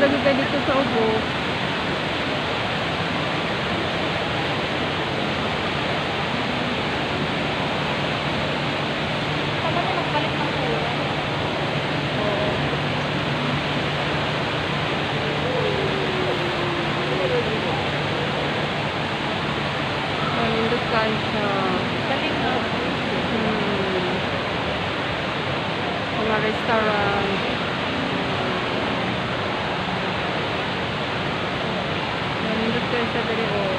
lagi kayo dito sa ubo. Tama na magpalit ng kulay. Nandun kayo sa Galing na. mga restaurant. Nandun kayo sa dali.